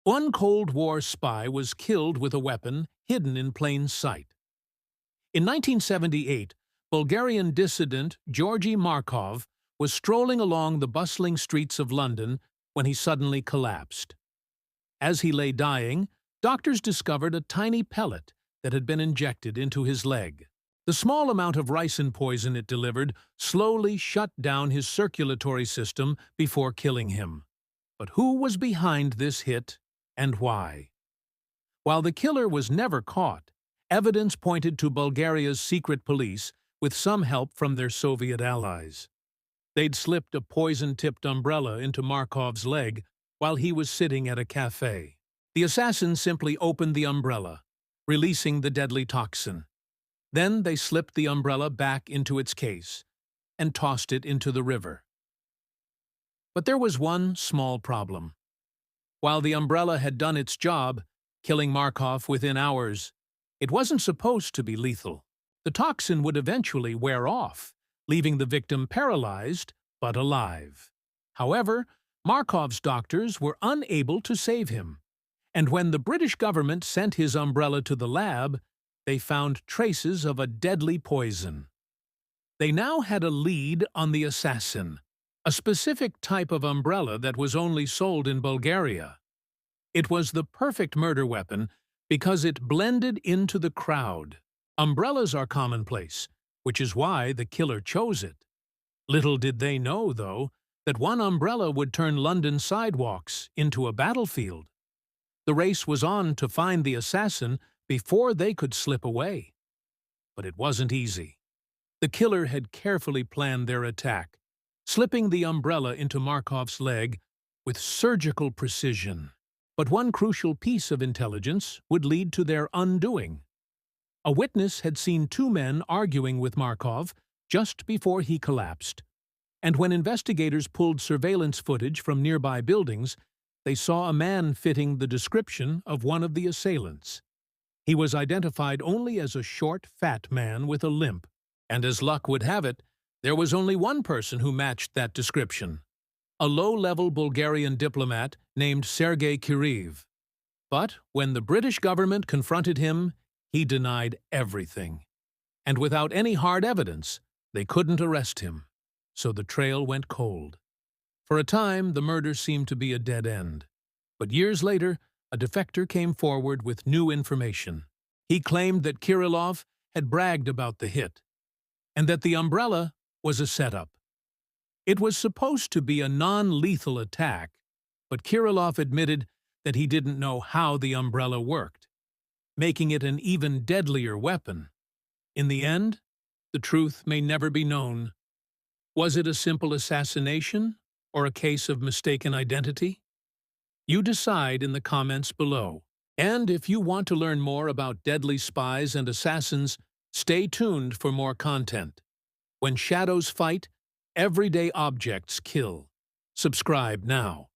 One Cold War spy was killed with a weapon hidden in plain sight. In 1978, Bulgarian dissident Georgy Markov was strolling along the bustling streets of London when he suddenly collapsed. As he lay dying, doctors discovered a tiny pellet that had been injected into his leg. The small amount of ricin poison it delivered slowly shut down his circulatory system before killing him. But who was behind this hit, and why? While the killer was never caught, evidence pointed to Bulgaria's secret police with some help from their Soviet allies. They'd slipped a poison-tipped umbrella into Markov's leg while he was sitting at a cafe. The assassin simply opened the umbrella, releasing the deadly toxin. Then they slipped the umbrella back into its case and tossed it into the river. But there was one small problem. While the umbrella had done its job, killing Markov within hours, it wasn't supposed to be lethal. The toxin would eventually wear off, leaving the victim paralyzed but alive. However, Markov's doctors were unable to save him, and when the British government sent his umbrella to the lab, they found traces of a deadly poison. They now had a lead on the assassin, a specific type of umbrella that was only sold in Bulgaria. It was the perfect murder weapon because it blended into the crowd. Umbrellas are commonplace, which is why the killer chose it. Little did they know, though, that one umbrella would turn London sidewalks into a battlefield. The race was on to find the assassin before they could slip away. But it wasn't easy. The killer had carefully planned their attack, slipping the umbrella into Markov's leg with surgical precision. But one crucial piece of intelligence would lead to their undoing. A witness had seen two men arguing with Markov just before he collapsed, and when investigators pulled surveillance footage from nearby buildings, they saw a man fitting the description of one of the assailants. He was identified only as a short, fat man with a limp, and as luck would have it, there was only one person who matched that description: a low-level Bulgarian diplomat named Sergei Kiriv. But when the British government confronted him, he denied everything. And without any hard evidence, they couldn't arrest him. So the trail went cold. For a time, the murder seemed to be a dead end. But years later, a defector came forward with new information. He claimed that Kirillov had bragged about the hit, and that the umbrella was a setup. It was supposed to be a non-lethal attack, but Kirillov admitted that he didn't know how the umbrella worked, making it an even deadlier weapon. In the end, the truth may never be known. Was it a simple assassination or a case of mistaken identity? You decide in the comments below. And if you want to learn more about deadly spies and assassins, stay tuned for more content. When shadows fight, everyday objects kill. Subscribe now.